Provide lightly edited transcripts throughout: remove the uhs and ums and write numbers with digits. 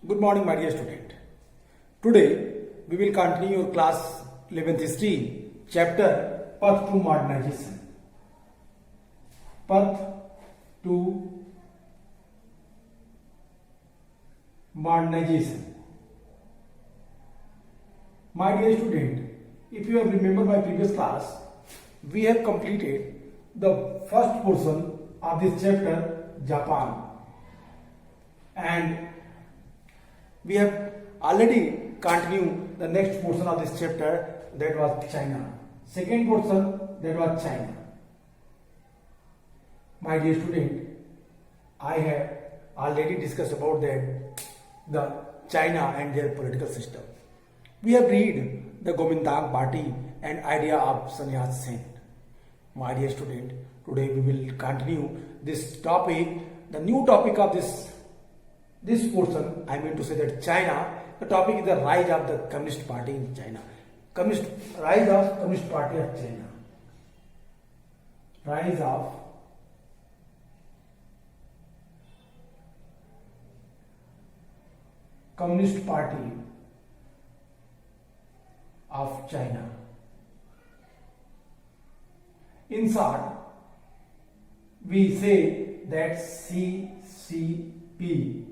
Good morning, my dear student. Today we will continue your class 11th history chapter Path to Modernization. Path to Modernization. My dear student, if you have remembered my previous class, we have completed the first portion of this chapter, Japan, and we have already continued the next portion of this chapter, that was China. Second portion, that was China. My dear student, I have already discussed about that, the China and their political system. We have read the Kuomintang party and idea of Sun Yat-sen. My dear student, today we will continue this topic. The new topic of this portion, I mean to say that China, the topic is the rise of the Communist Party in China. Rise of Communist Party of China. Rise of Communist Party of China. In short, we say that CCP.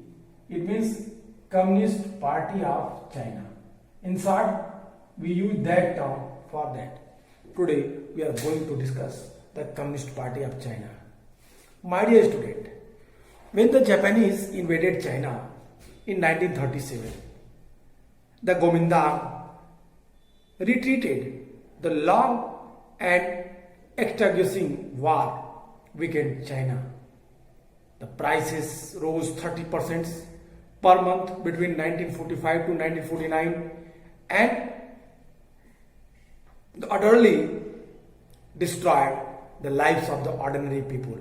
It means Communist Party of China. In short, we use that term for that. Today, we are going to discuss the Communist Party of China. My dear student, when the Japanese invaded China in 1937, the Kuomintang retreated. The long and extinguishing war weakened China. The prices rose 30% per month between 1945 to 1949 and utterly destroyed the lives of the ordinary people.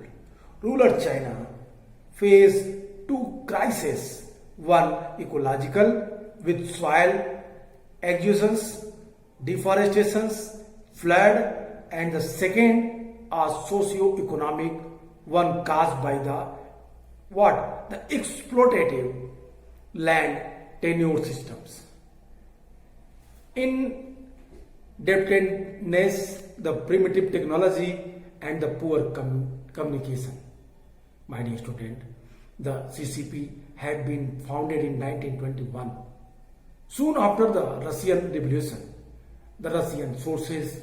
Rural China faced two crises, one ecological with soil exhaustions, deforestations, flood, and the second a socio-economic one caused by the exploitative land tenure systems. Indebtedness, the primitive technology, and the poor communication. My dear student, the CCP had been founded in 1921. Soon after the Russian Revolution, the Russian forces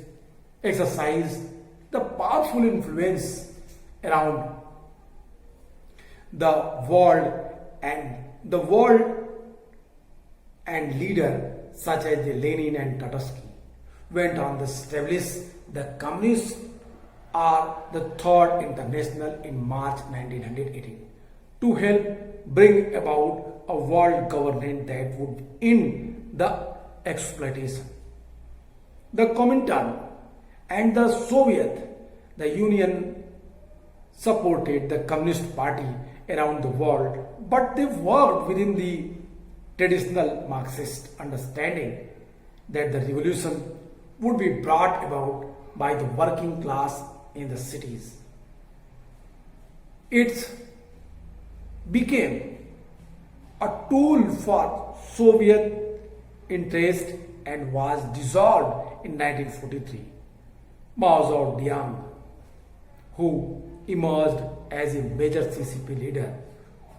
exercised the powerful influence around the world and leaders such as Lenin and Trotsky went on to establish the Communists or the Third International in March 1918 to help bring about a world governance that would end the exploitation. The Kuomintang and the Soviet Union supported the Communist Party around the world, but they worked within the traditional Marxist understanding that the revolution would be brought about by the working class in the cities. It became a tool for Soviet interest and was dissolved in 1943. Mao Zedong, who emerged as a major CCP leader,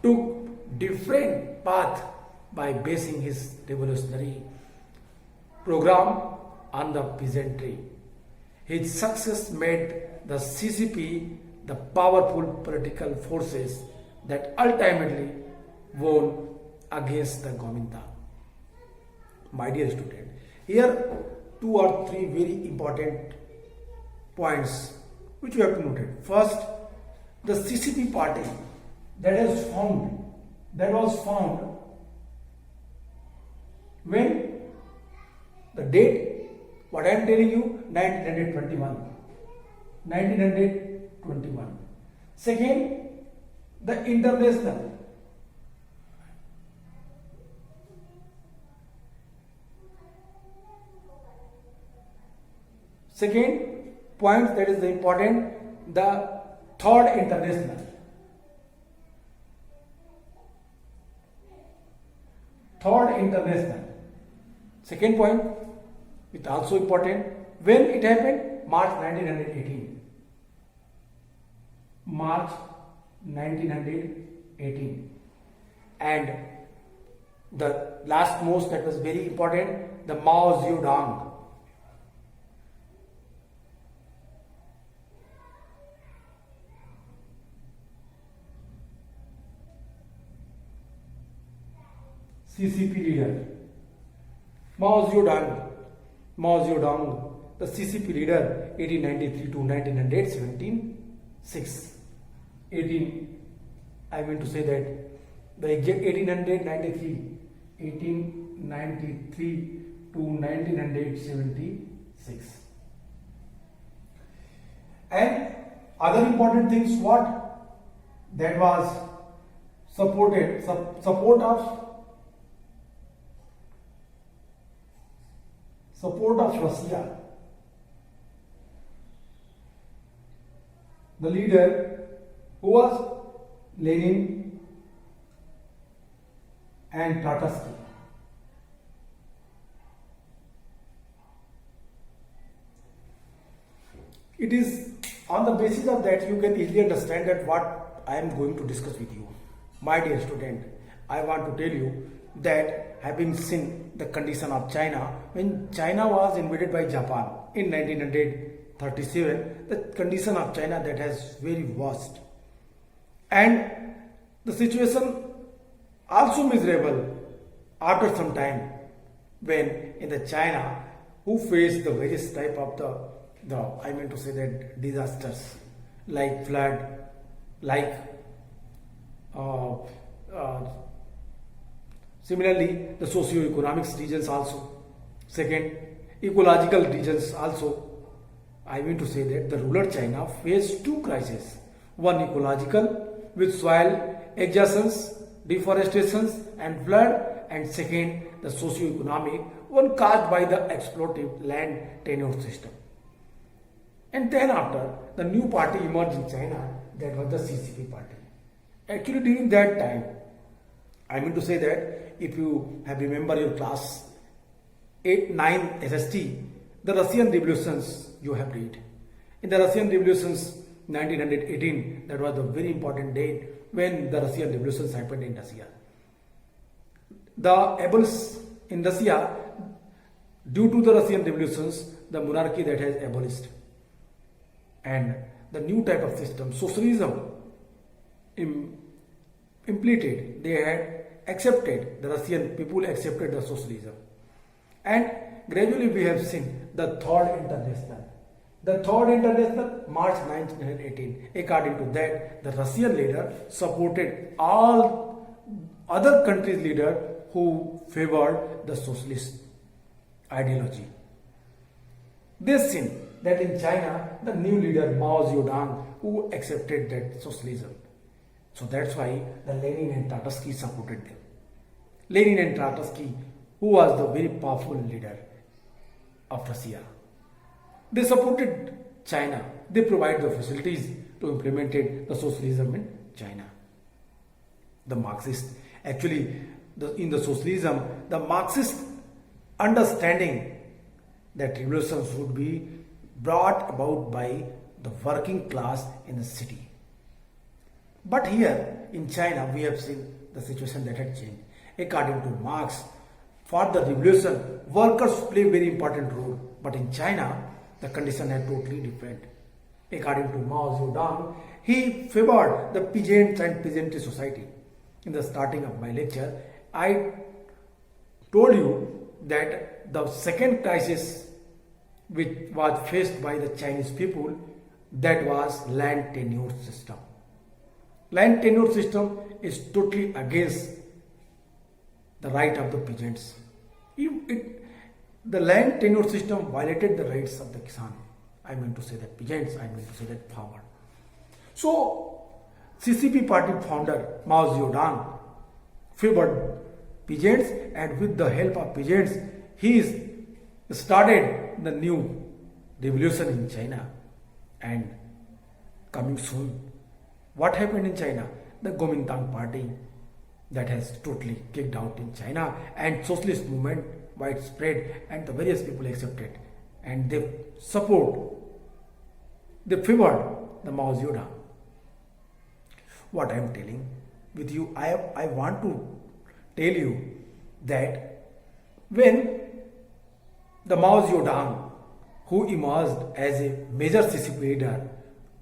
took different path by basing his revolutionary program on the peasantry. His success made the CCP the powerful political forces that ultimately won against the Kuomintang. My dear student, here two or three very important points which you have to note. First, the CCP party that was found when the date, what I am telling you, 1921. Second, the international. Second point that is the important, the Third International. Third International. Second point, it also important. When it happened? March 1918. March 1918. And the last most that was very important, the Mao Zedong. CCP leader. Mao Zedong. Mao Zedong, the CCP leader, 1893 to 1917. I mean to say that the exact 1893 to 1976. And other important things, what? That was support of Russia. The leader who was Lenin and Trotsky. It is on the basis of that you can easily understand that what I am going to discuss with you. My dear student, I want to tell you that having seen the condition of China, when China was invaded by Japan in 1937, the condition of China that has very worst. And the situation also miserable after some time when in the China who faced the various type of the I mean to say that disasters like flood, like similarly the socio-economic regions also. Second, ecological regions also. I mean to say that the rural China faced two crises. One ecological with soil exhaustions, deforestations and flood, and second the socio-economic one caused by the exploitative land tenure system. And then after the new party emerged in China, that was the CCP party. Actually during that time, I mean to say that if you have remember your class 9 SST, the Russian revolutions you have read. In the Russian revolutions 1918, that was the very important date when the Russian revolutions happened in Russia. In Russia, due to the Russian revolutions, the monarchy that has abolished and the new type of system, socialism, implemented. They had accepted, the Russian people accepted the socialism. And gradually we have seen the Third International. The Third International, March 1918. According to that, the Russian leader supported all other countries' leaders who favored the socialist ideology. They seen that in China, the new leader Mao Zedong, who accepted that socialism. So that's why the Lenin and Trotsky supported them. Lenin and Trotsky, who was the very powerful leader of Russia. They supported China. They provided the facilities to implement the socialism in China. The Marxist, actually, in the socialism, the Marxist understanding that revolutions would be brought about by the working class in the city. But here in China, we have seen the situation that had changed. According to Marx, for the revolution, workers play a very important role. But in China, the condition had totally different. According to Mao Zedong, he favored the peasants and peasantry society. In the starting of my lecture, I told you that the second crisis which was faced by the Chinese people, that was land tenure system. Land tenure system is totally against the right of the peasants. The land tenure system violated the rights of the Kisan. I mean to say that peasants, I mean to say that farmer. So, CCP party founder Mao Zedong favored peasants, and with the help of peasants, he started the new revolution in China. And coming soon, what happened in China? The Kuomintang party, that has totally kicked out in China, and socialist movement widespread, and the various people accepted, and they favored the Mao Zedong. What I am telling with you, I want to tell you that when the Mao Zedong, who emerged as a major CCP leader,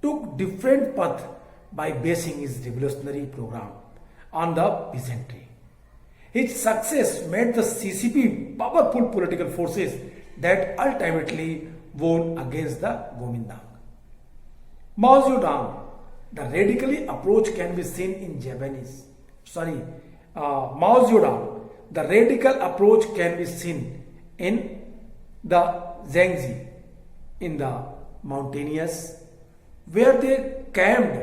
took different path by basing his revolutionary program on the peasantry. His success made the CCP powerful political forces that ultimately won against the Kuomintang. Mao Zedong, the radically approach can be seen in Japanese. Mao Zedong, the radical approach can be seen in the Zhangzi, in the mountainous, where they camped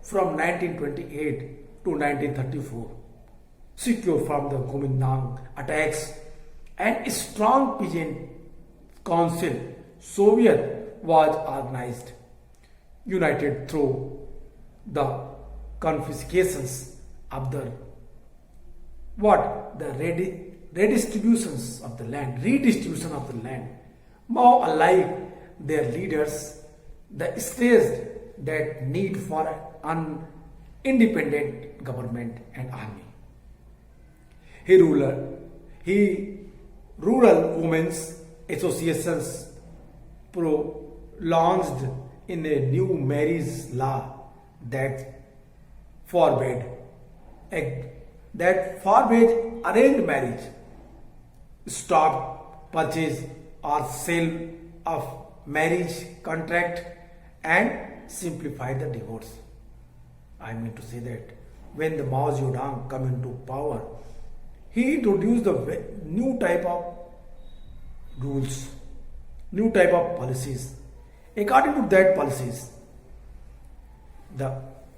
from 1928 to 1934, secure from the Kuomintang attacks, and a strong peasant council Soviet was organized, united through the confiscations of the redistribution of the land. Mao allied their leaders, the stressed that need for an independent government and army. He rural women's associations launched in a new marriage law that forbade arranged marriage, stopped purchase or sale of marriage contract, and simplified the divorce. I mean to say that when the Mao Zedong come into power, he introduced a new type of rules, new type of policies. According to that policies,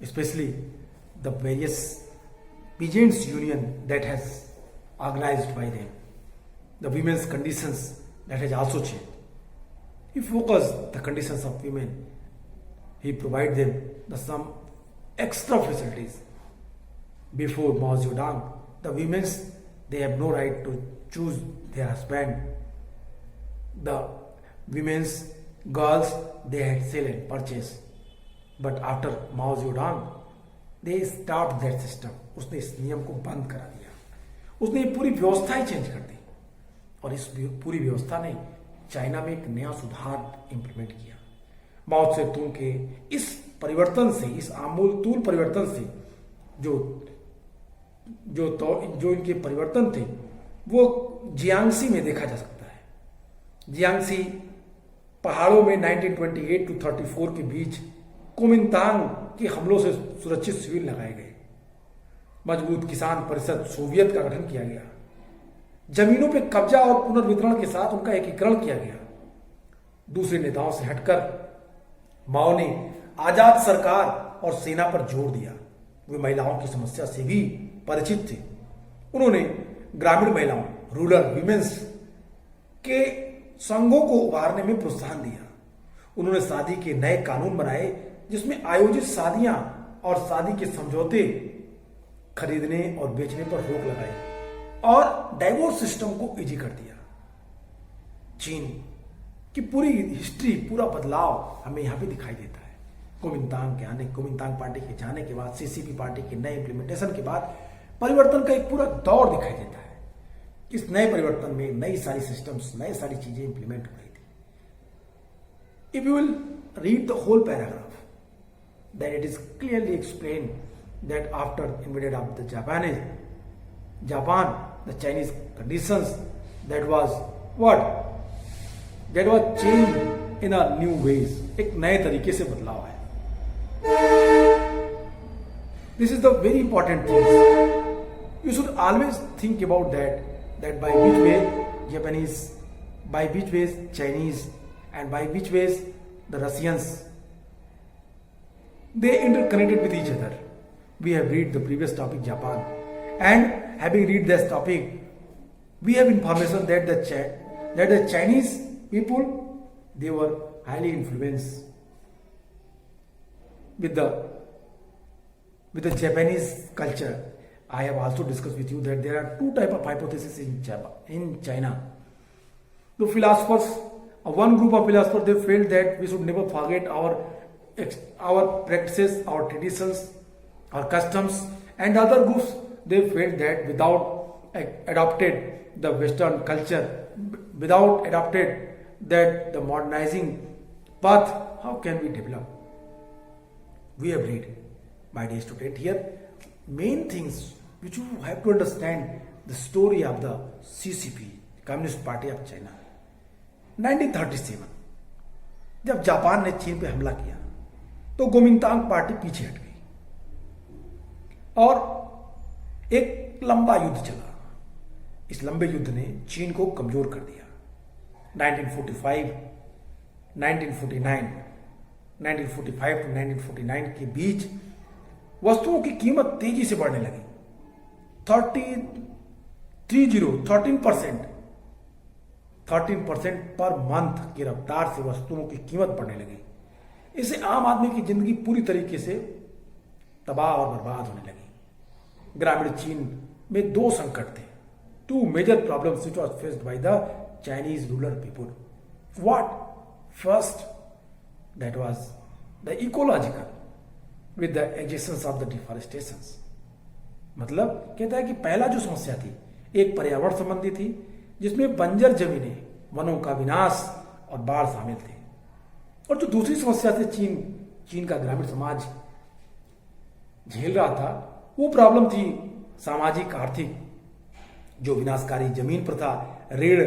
especially the various peasants union that has organized by them, the women's conditions that has also changed. He focused the conditions of women. He provided them some extra facilities. Before Mao Zedong, the women's, they have no right to choose their husband. The women's girls, they had sell and purchase. But after Mao Zedong, they stopped that system. उसने इस नियम को बंद करा दिया. उसने ये पूरी व्यवस्था ही चेंज कर दी, और इस पूरी व्यवस्था ने चाइना में एक नया सुधार इंप्लीमेंट किया. माओ त्से तुंग के इस परिवर्तन से, इस आमूलतूल परिवर्तन से जो इनके परिवर्तन थे, वो जियांगसी में देखा जा सकता है. जियांगसी पहाड़ों में 1928 to 34 के बीच कुओमिंतांग के हमलों से सुरक्षित शिविर लगाए गए. मजबूत किसान परिषद सोवियत का गठन किया गया. जमीनों पर कब्जा और पुनर्वितरण के साथ उनका एकीकरण किया गया. दूसरे नेताओं से हटकर माओ ने आजाद सरकार और सेना पर जोर दिया. वे महिलाओं की समस्या से भी परिचित थे. उन्होंने ग्रामीण महिलाओं, रूरल विमेन्स के संघों को उभारने में प्रोत्साहन दिया. उन्होंने शादी के नए कानून बनाए, जिसमें आयोजित शादियां और शादी के समझौते खरीदने और बेचने पर रोक लगाई, और डाइवोर्स सिस्टम को इजी कर दिया. चीन की पूरी हिस्ट्री, पूरा बदलाव हमें यहां पे दिखाई देता है. कुओमिंतांग पार्टी के जाने के बाद, सीसीपी पार्टी के नए इंप्लीमेंटेशन के बाद परिवर्तन का एक पूरा दौर दिखाई देता है. इस नए परिवर्तन में नई सारी सिस्टम्स, नई सारी चीजें इंप्लीमेंट हो रही थी. If you will read the whole paragraph, then it is clearly explained that after invaded of the Japan, the Chinese conditions, that was changed in a new ways. एक नए तरीके से बदलाव है. This is the very important thing. You should always think about that by which way Japanese, by which ways Chinese, and by which ways the Russians, they interconnected with each other. We have read the previous topic, Japan, and having read this topic, we have information that the Chinese people, they were highly influenced with the Japanese culture. I have also discussed with you that there are two type of hypotheses in China. The philosophers, one group of philosophers, they felt that we should never forget our practices, our traditions, our customs, and other groups, they felt that without adopted the Western culture, without adopted that the modernizing path, how can we develop? We have read, my dear student, here main things which you have to understand the story of the CCP, Communist Party of China. 1937 जब Japan ने चीन पे हमला किया तो गोमिंतांग party पीछे हट गई और एक लंबा युद्ध चला। इस लंबे युद्ध ने चीन को कमजोर कर दिया। 1945, 1949, 1945 to 1949 के बीच वस्तुओं की कीमत तेजी से बढ़ने लगी। 13% पर मंथ की रफ्तार से वस्तुओं की कीमत बढ़ने लगी। इससे आम आदमी की जिंदगी पूरी तरीके से तबाह और बर्बाद होने लगी। ग्रामीण चीन में दो संकट थे, two major problems which was faced by the Chinese rural people. What? First, that was the ecological with the existence of the deforestations. मतलब कहता है कि पहला जो समस्या थी एक पर्यावरण संबंधी थी, जिसमें बंजर जमीनें, वनों का विनाश और बाढ़ शामिल थे। और जो दूसरी समस्या थी चीन का ग्रामीण समाज झेल रहा था, वो प्रॉब्लम थी सामाजिक आर्थिक, जो विनाशकारी जमीन प्रथा, ऋण,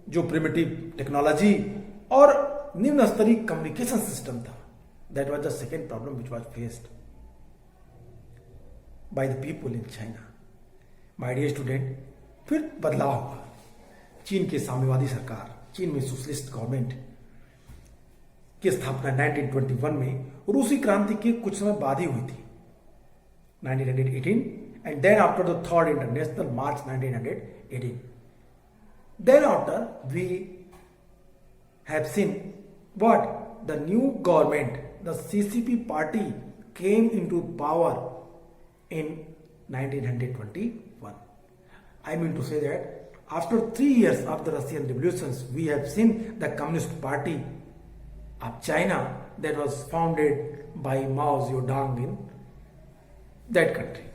जो प्रिमिटिव टेक्नोलॉजी और निम्न स्तरीय कम्युनिकेशन सिस्टम था। That was the second problem which was faced by the people in China. My dear student, फिर बदलाव हुआ। चीन की साम्यवादी सरकार, चीन में सोशलिस्ट गवर्नमेंट की स्थापना 1921 में रूसी क्रांति के कुछ समय बाद ही हुई थी, 1918, and then after the third international March 1918. Then after we have seen what the new government, the CCP party came into power in 1921. I mean to say that after 3 years of the Russian revolutions, we have seen the Communist Party of China that was founded by Mao Zedong in that country.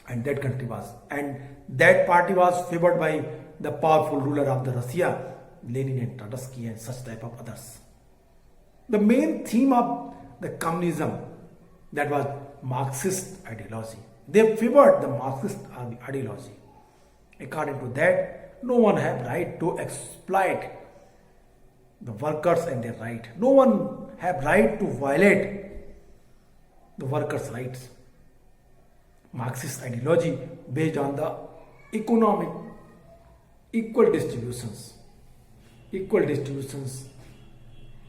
And that party was favored by the powerful ruler of the Russia, Lenin and Trotsky and such type of others. The main theme of the communism, that was Marxist ideology. They favored the Marxist ideology. According to that, no one have right to exploit the workers and their right. No one have right to violate the workers' rights. Marxist ideology based on the economic equal distributions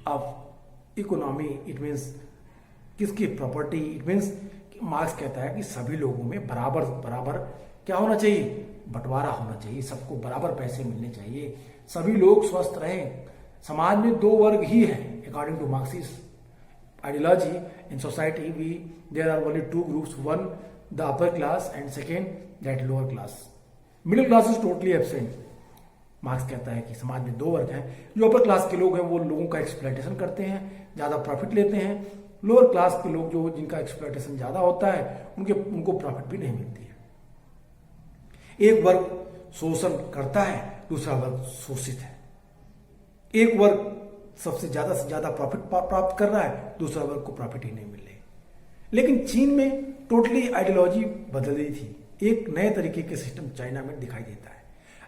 of economy. It means किसकी property, it means marks कहता है कि सभी लोगों में बराबर बराबर क्या होना चाहिए, बंटवारा होना चाहिए, सबको बराबर पैसे मिलने चाहिए, सभी लोग स्वस्थ रहें। समाज में दो वर्ग ही है according to Marxist ideology. In society we there are only two groups, one the upper class and second that lower class. Middle class is totally absent. Marx कहता है कि समाज में दो वर्ग हैं, जो अपर क्लास के लोग हैं वो लोगों का एक्सप्लॉयटेशन करते हैं, ज्यादा प्रॉफिट लेते हैं। लोअर क्लास के लोग जो जिनका एक्सप्लॉयटेशन ज्यादा होता है उनको प्रॉफिट भी नहीं मिलती है। एक वर्ग शोषण करता है, दूसरा वर्ग शोषित है। एक वर्ग सबसे से ज्यादा प्रॉफिट प्राप्त कर रहा है, दूसरा वर्ग को प्रॉफिट ही नहीं मिल रही। लेकिन चीन में टोटली आइडियोलॉजी बदल रही थी। एक नए तरीके के सिस्टम चाइना में दिखाई देता है।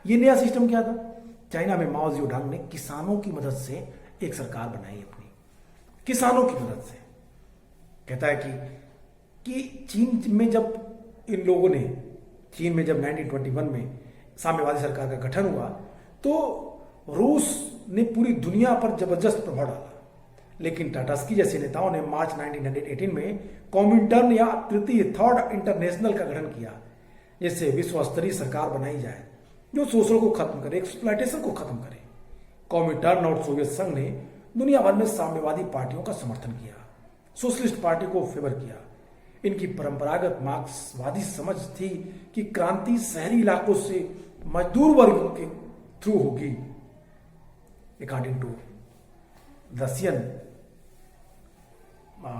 ये नया सिस्टम क्या था? चाइना में माओ जेडुंग ने किसानों की मदद से एक सरकार बनाई अपनी, किसानों की मदद से। कहता है कि चीन में जब इन लोगों ने, चीन में जब 1921 में साम्यवादी सरकार का गठन हुआ तो रूस ने पूरी दुनिया पर जबरदस्त प्रभाव डाला। लेकिन टाटास्की जैसे नेताओं ने मार्च 1918 में कॉमिंटर्न या तृतीय थर्ड इंटरनेशनल का गठन किया, जिससे विश्व स्तरीय सरकार बनाई जाए जो शोषण को खत्म करे, एक्सप्लॉयटेशन को खत्म करे। कॉमिंटर्न और सोवियत संघ ने दुनिया भर में साम्यवादी पार्टियों का समर्थन किया, सोशलिस्ट पार्टी को फेवर किया। इनकी परंपरागत मार्क्सवादी समझ थी कि क्रांति शहरी इलाकों से मजदूर वर्ग के थ्रू होगी। According to Russian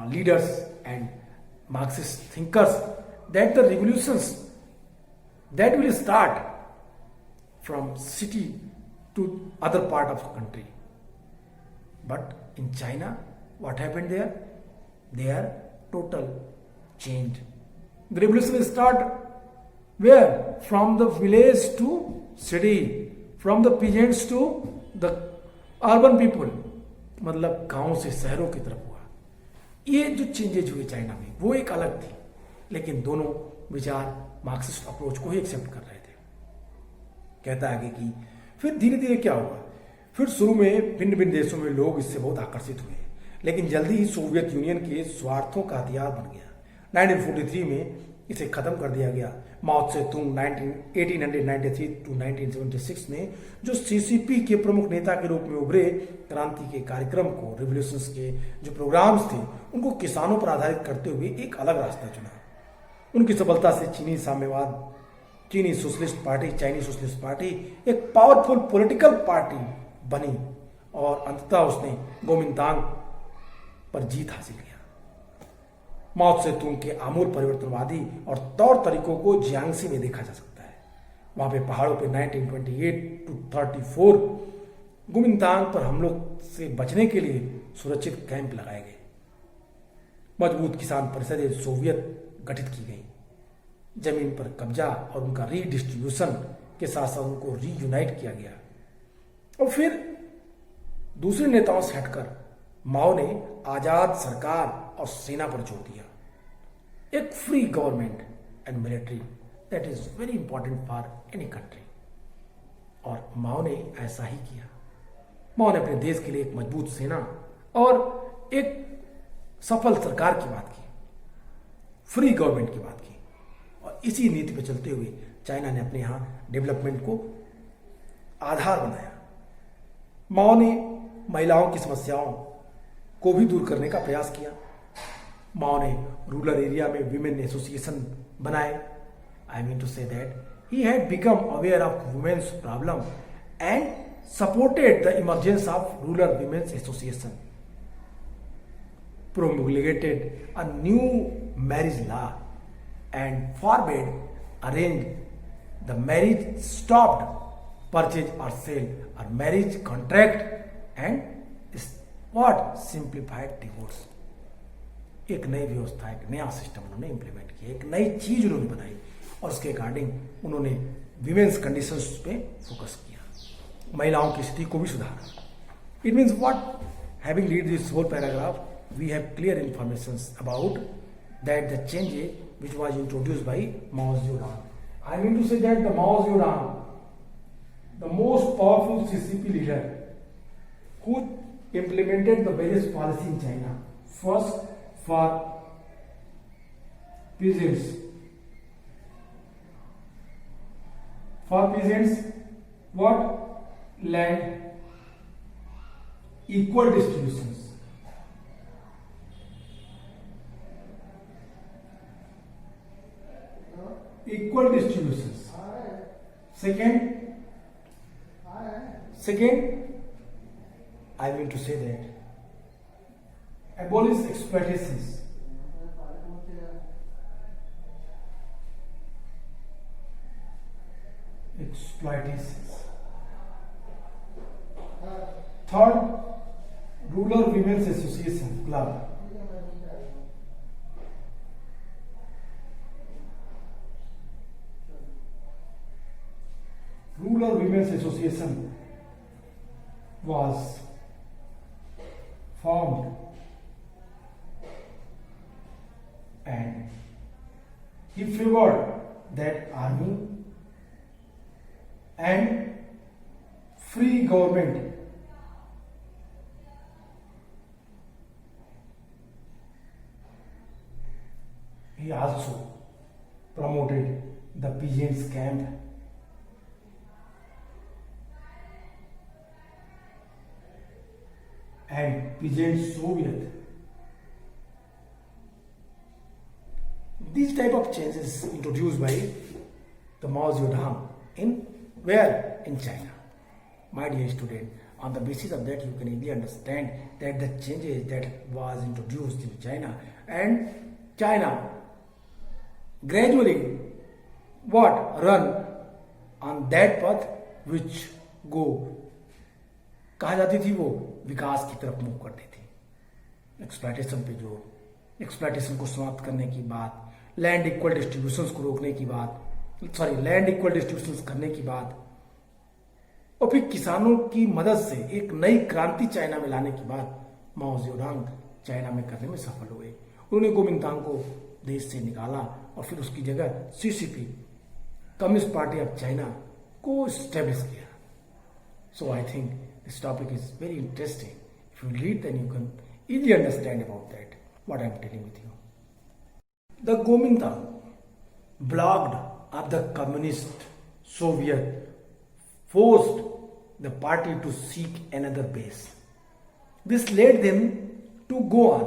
leaders and Marxist thinkers, that the revolutions that will start from city to other part of the country. But in China, what happened there? They are total changed. The revolution will start where? From the village to city, from the peasants to the urban people. मतलब गांव से शहरों की तरफ हुआ। ये जो changes हुए चाइना में वो एक अलग थी, लेकिन दोनों विचार मार्क्सिस्ट अप्रोच को ही एक्सेप्ट कर रहे थे। कहता है आगे कि फिर धीरे धीरे क्या हुआ, फिर शुरू में भिन्न भिन्न देशों में लोग इससे बहुत आकर्षित हुए, लेकिन जल्दी ही सोवियत यूनियन के स्वार्थों का हथियार बन गया। 1943 में इसे खत्म कर दिया गया। माओ त्से तुंग 1893 टू 1976 में जो सीसीपी के प्रमुख नेता के रूप में उभरे, क्रांति के कार्यक्रम को, रिवोल्यूशंस के जो प्रोग्राम्स थे उनको किसानों पर आधारित करते हुए एक अलग रास्ता चुना। उनकी सफलता से चीनी साम्यवाद, चीनी socialist party, Chinese socialist party एक पावरफुल पॉलिटिकल पार्टी बनी और अंततः उसने गोमिंतांग पर जीत हासिल किया। माओ त्से तुंग के आमूल परिवर्तनवादी और तौर तरीकों को जियांगसी में देखा जा सकता है। वहां पे पहाड़ों पे 1928 टू 34 गुमिंतांग पर हमलों से बचने के लिए सुरक्षित कैंप लगाए गए। मजबूत किसान परिषदें सोवियत गठित की गई। जमीन पर कब्जा और उनका रीडिस्ट्रीब्यूशन के साथ साथ उनको रीयूनाइट किया गया। और फिर दूसरे नेताओं से हटकर माओ ने आजाद सरकार और सेना पर जोर दिया। एक free government and military that is very important for any country. और माओ ने ऐसा ही किया। माओ ने अपने देश के लिए एक मजबूत सेना और एक सफल सरकार की बात की, फ्री गवर्नमेंट की बात की। और इसी नीति पर चलते हुए चाइना ने अपने यहां डेवलपमेंट को आधार बनाया। माओ ने महिलाओं की समस्याओं को भी दूर करने का प्रयास किया। माओ ने रूरल एरिया में विमेन एसोसिएशन बनाए। I mean to say that he had become aware of women's problem and supported the emergence of rural women's association, promulgated a new marriage law and forbade arranged the marriage, stopped purchase or sale or marriage contract and what simplified divorce। एक नई व्यवस्था, एक नया system उन्होंने implement किया, एक नई चीज उन्होंने बनाई और उसके अकॉर्डिंग उन्होंने विमेन्स कंडीशंस पे फोकस किया, महिलाओं की स्थिति को भी सुधारा। It means what, having read this whole paragraph we have clear informations about that the change which was introduced by Mao Zedong. I mean to say that the Mao Zedong, the most powerful CCP leader who implemented the various policy in China, first for peasants, what? Land, equal distributions, equal distributions. Second, I mean to say that abolish exploitations. Third, rural women's association club. Rural Women's Association was formed and he favored that army and free government. He also promoted the peasants' camp and peasant Soviet these type of changes introduced by the Mao Zedong in where? In China. My dear student, on the basis of that you can easily understand that the changes that was introduced in China, and China gradually what run on that path which go कहा जाती थी वो विकास की तरफ move करती थी। Exploitation पे जो एक्सप्लॉयटेशन को समाप्त करने की बात, लैंड इक्वल डिस्ट्रीब्यूशंस को रोकने की बात, लैंड इक्वल डिस्ट्रीब्यूशंस करने की बात, और फिर किसानों की मदद से एक नई क्रांति चाइना में लाने की बात माओ जेडुंग चाइना में करने में सफल हुए। उन्होंने गोमिंतांग को देश से निकाला और फिर उसकी जगह CCP communist party of China को स्टेब्लिश किया। So I think this topic is very interesting. If you read then you can easily understand about that what I am telling with you. The Kuomintang blocked of the communist Soviet forced the party to seek another base. This led them to go on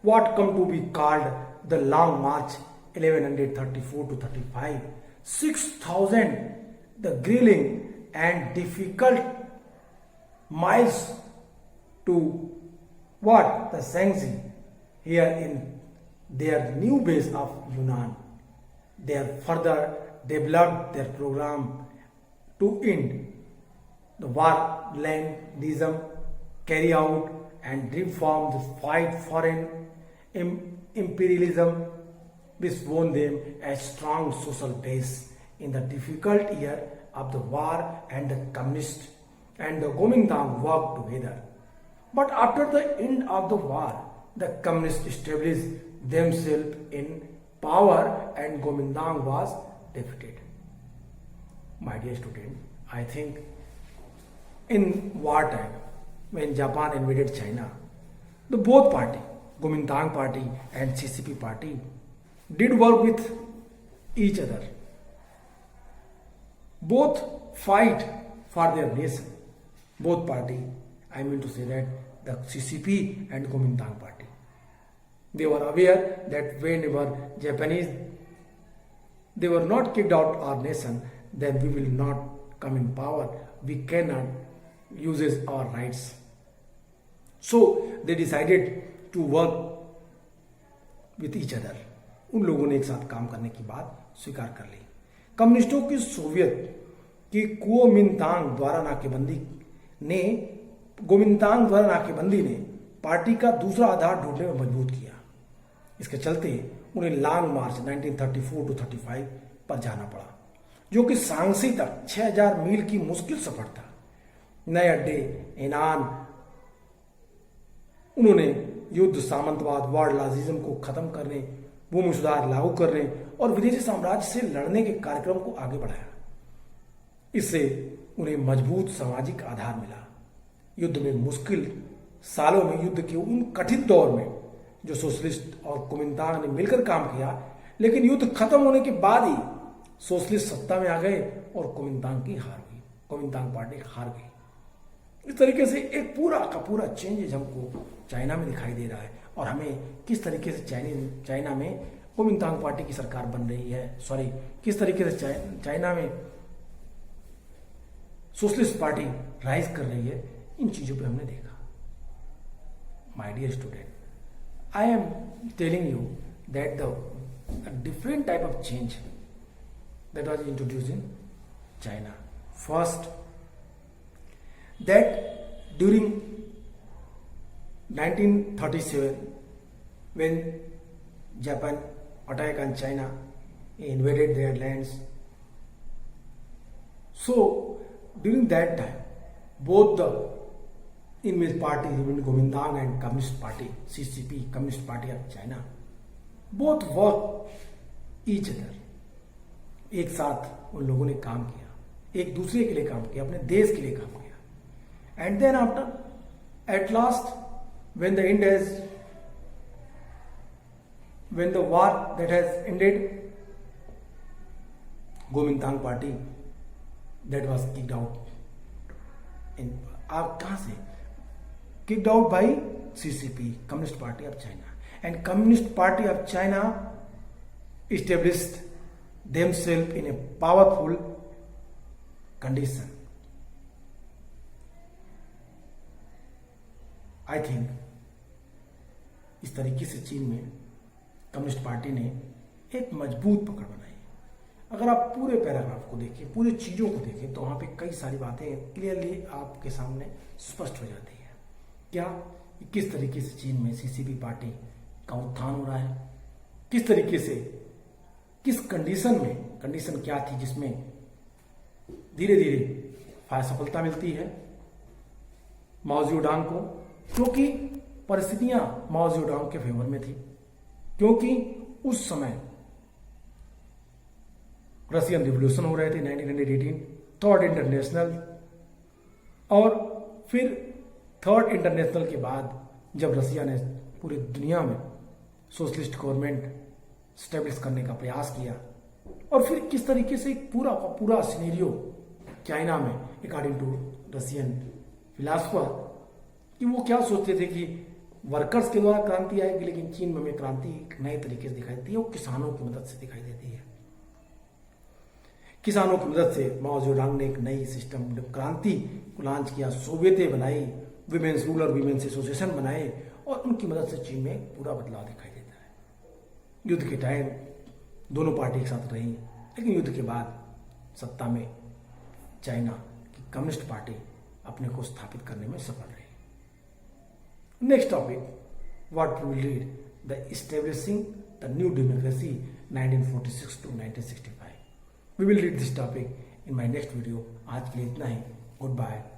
what come to be called the Long March 1134 to 35. 6,000 the grueling and difficult miles to what? The Shaanxi here in their new base of Yunnan. They have further developed their program to end the warlandism, carry out and reform the fight foreign imperialism, which won them a strong social base in the difficult year of the war, and the communist and the Kuomintang worked together. But after the end of the war, the communists established themselves in power and Kuomintang was defeated. My dear student, I think in wartime, when Japan invaded China, the both party, Kuomintang party and CCP party, did work with each other. Both fight for their nation. Both party, I mean to say that the CCP and Kuomintang party, they were aware that whenever Japanese, they were not kicked out our nation, then we will not come in power. We cannot use our rights. So they decided to work with each other. उन लोगों ने एक साथ काम करने की बात स्वीकार कर ली। कम्युनिस्टों की सोवियत की कुओमिंतांग द्वारा नाकेबंदी ने पार्टी का दूसरा आधार ढूंढने में मजबूत किया। इसके चलते उन्हें लॉन्ग मार्च 1934 टू 35 पर जाना पड़ा, जो कि शांग्सी तक 6000 मील की मुश्किल सफर था। नए अड्डे हेनान, उन्होंने युद्ध, सामंतवाद, वार्डलाजिज्म को खत्म करने, भूमि सुधार लागू करने और विदेशी साम्राज्य से लड़ने के कार्यक्रम को आगे बढ़ाया। इससे उन्हें मजबूत सामाजिक आधार मिला। युद्ध में मुश्किल सालों में, युद्ध के उन कठिन दौर में जो सोशलिस्ट और कुओमिंतांग ने मिलकर काम किया, लेकिन युद्ध खत्म होने के बाद ही सोशलिस्ट सत्ता में आ गए और कुओमिंतांग की हार हुई, कुओमिंतांग पार्टी हार गई। इस तरीके से एक पूरा का पूरा चेंजेज हमको चाइना में दिखाई दे रहा है और हमें किस तरीके से चाइना में कुओमिंतांग पार्टी की सरकार बन रही है, किस तरीके से चाइना में सोशलिस्ट पार्टी राइज कर रही है, इन चीजों पे हमने देखा। My dear student, I am telling you that the different type of change that was introduced in China. First, that during 1937 when Japan attacked on China, invaded their lands. So during that time, both the Communist Party, even Kuomintang and Communist Party, CCP, Communist Party of China, both work each other. एक साथ उन लोगों ने काम किया, एक दूसरे के लिए काम किया, अपने देश के लिए काम किया। And then after, at last, when the war that has ended, Kuomintang party that was kicked out कहाँ से kicked out by CCP, Communist Party of China, and Communist Party of China established themselves in a powerful condition. I think इस तरीके से चीन में communist party ने एक मजबूत पकड़ बनाई। अगर आप पूरे पैराग्राफ को देखें, पूरी चीज़ों को देखें, तो वहाँ पे कई सारी बातें क्लियरली आपके सामने स्पष्ट हो जाती है। क्या किस तरीके से चीन में सीसीपी पार्टी का उत्थान हो रहा है, किस तरीके से, किस कंडीशन में, कंडीशन क्या थी जिसमें धीरे धीरे सफलता मिलती है माओ जेडुआंग को, क्योंकि परिस्थितियां माओ जेडुआंग के फेवर में थी, क्योंकि उस समय रशियन रिवॉल्यूशन हो रहे थे 1918, थर्ड इंटरनेशनल, और फिर थर्ड इंटरनेशनल के बाद जब रसिया ने पूरी दुनिया में सोशलिस्ट गवर्नमेंट स्टेब्लिश करने का प्रयास किया, और फिर किस तरीके से एक पूरा का पूरा सिनेरियो चाइना में, अकॉर्डिंग टू रशियन फिलासफर, कि वो क्या सोचते थे कि वर्कर्स के द्वारा क्रांति आएगी, लेकिन चीन में हमें क्रांति एक नए तरीके से दिखाई देती है, वो किसानों की मदद से दिखाई देती है। किसानों की मदद से माओ जेडुआंग ने एक नई सिस्टम क्रांति को लॉन्च किया, सोवियतें बनाई, विमेन्स रूलर विमेन्स एसोसिएशन बनाए, और उनकी मदद से चीन में पूरा बदलाव दिखाई देता है। युद्ध के टाइम दोनों पार्टी के साथ रही, लेकिन युद्ध के बाद सत्ता में चाइना की कम्युनिस्ट पार्टी अपने को स्थापित करने में सफल रही। Next topic, what will lead the establishing the new democracy 1946 to 1965। We will read this topic in my next video. आज के लिए इतना ही। Good bye.